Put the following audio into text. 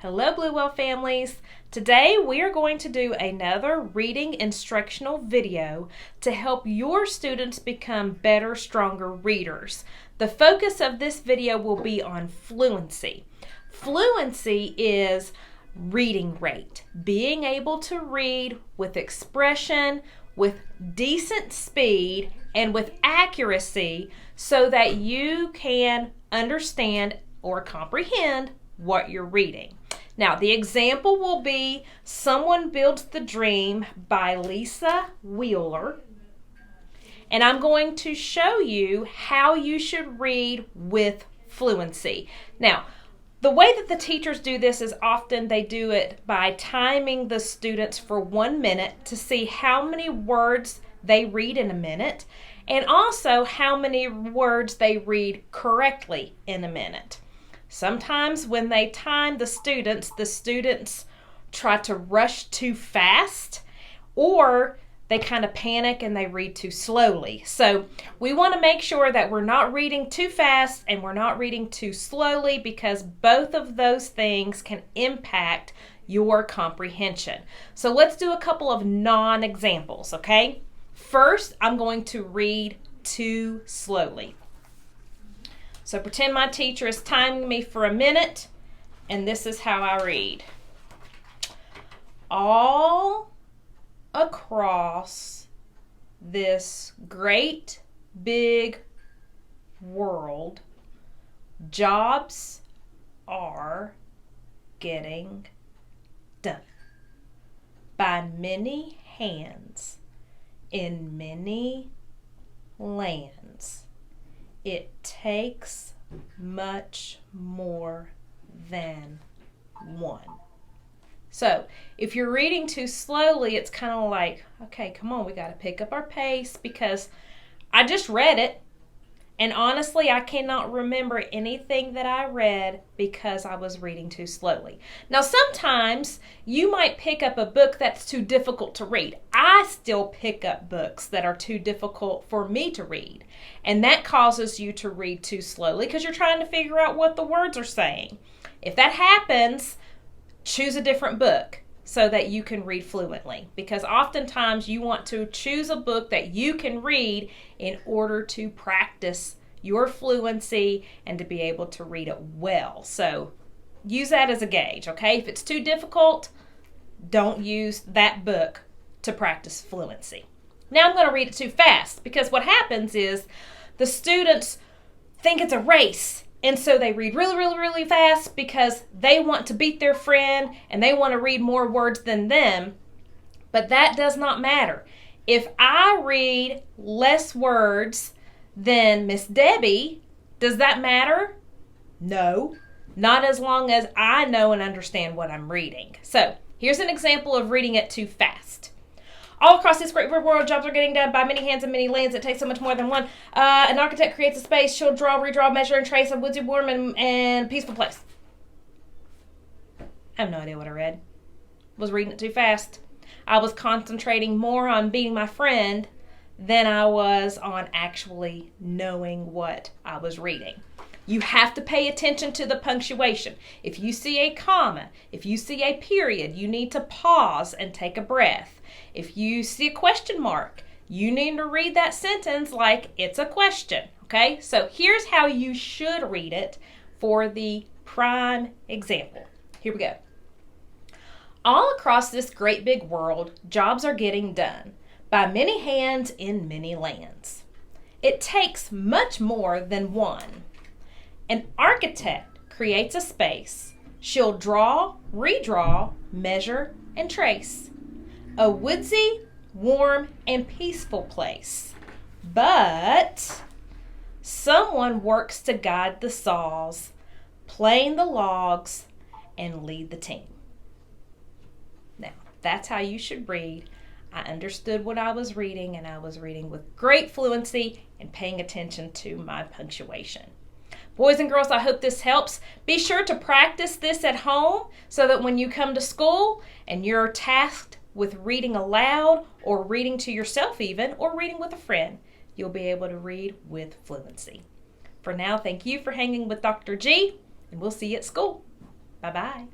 Hello, Bluewell families. Today we are going to do another reading instructional video to help your students become better, stronger readers. The focus of this video will be on fluency. Fluency is reading rate, being able to read with expression, with decent speed, and with accuracy so that you can understand or comprehend what you're reading. Now, the example will be Someone Builds the Dream by Lisa Wheeler. And I'm going to show you how you should read with fluency. Now, the way that the teachers do this is often they do it by timing the students for 1 minute to see how many words they read in a minute and also how many words they read correctly in a minute. Sometimes when they time the students try to rush too fast or they kind of panic and they read too slowly. So we want to make sure that we're not reading too fast and we're not reading too slowly because both of those things can impact your comprehension. So let's do a couple of non-examples, okay? First, I'm going to read too slowly. So pretend my teacher is timing me for a minute, and this is how I read. All across this great big world, jobs are getting done by many hands in many lands. It takes much more than one. So if you're reading too slowly, it's kind of like, okay, come on, we got to pick up our pace because I just read it. And honestly, I cannot remember anything that I read because I was reading too slowly. Now, sometimes you might pick up a book that's too difficult to read. I still pick up books that are too difficult for me to read. And that causes you to read too slowly because you're trying to figure out what the words are saying. If that happens, choose a different book so that you can read fluently, because oftentimes you want to choose a book that you can read in order to practice your fluency and to be able to read it well. So use that as a gauge, okay? If it's too difficult, don't use that book to practice fluency. Now I'm going to read it too fast because what happens is the students think it's a race. And so they read really, really, really fast because they want to beat their friend and they want to read more words than them. But that does not matter. If I read less words than Miss Debbie, does that matter? No, not as long as I know and understand what I'm reading. So here's an example of reading it too fast. All across this great world, jobs are getting done by many hands and many lands. It takes so much more than one. An architect creates a space. She'll draw, redraw, measure, and trace a woodsy, warm, and peaceful place. I have no idea what I read. Was reading it too fast. I was concentrating more on beating my friend than I was on actually knowing what I was reading. You have to pay attention to the punctuation. If you see a comma, if you see a period, you need to pause and take a breath. If you see a question mark, you need to read that sentence like it's a question, okay? So here's how you should read it for the prime example. Here we go. All across this great big world, jobs are getting done by many hands in many lands. It takes much more than one. An architect creates a space. She'll draw, redraw, measure, and trace. A woodsy, warm, and peaceful place. But someone works to guide the saws, plane the logs, and lead the team. Now, that's how you should read. I understood what I was reading, and I was reading with great fluency and paying attention to my punctuation. Boys and girls, I hope this helps. Be sure to practice this at home so that when you come to school and you're tasked with reading aloud or reading to yourself even, or reading with a friend, you'll be able to read with fluency. For now, thank you for hanging with Dr. G, and we'll see you at school. Bye-bye.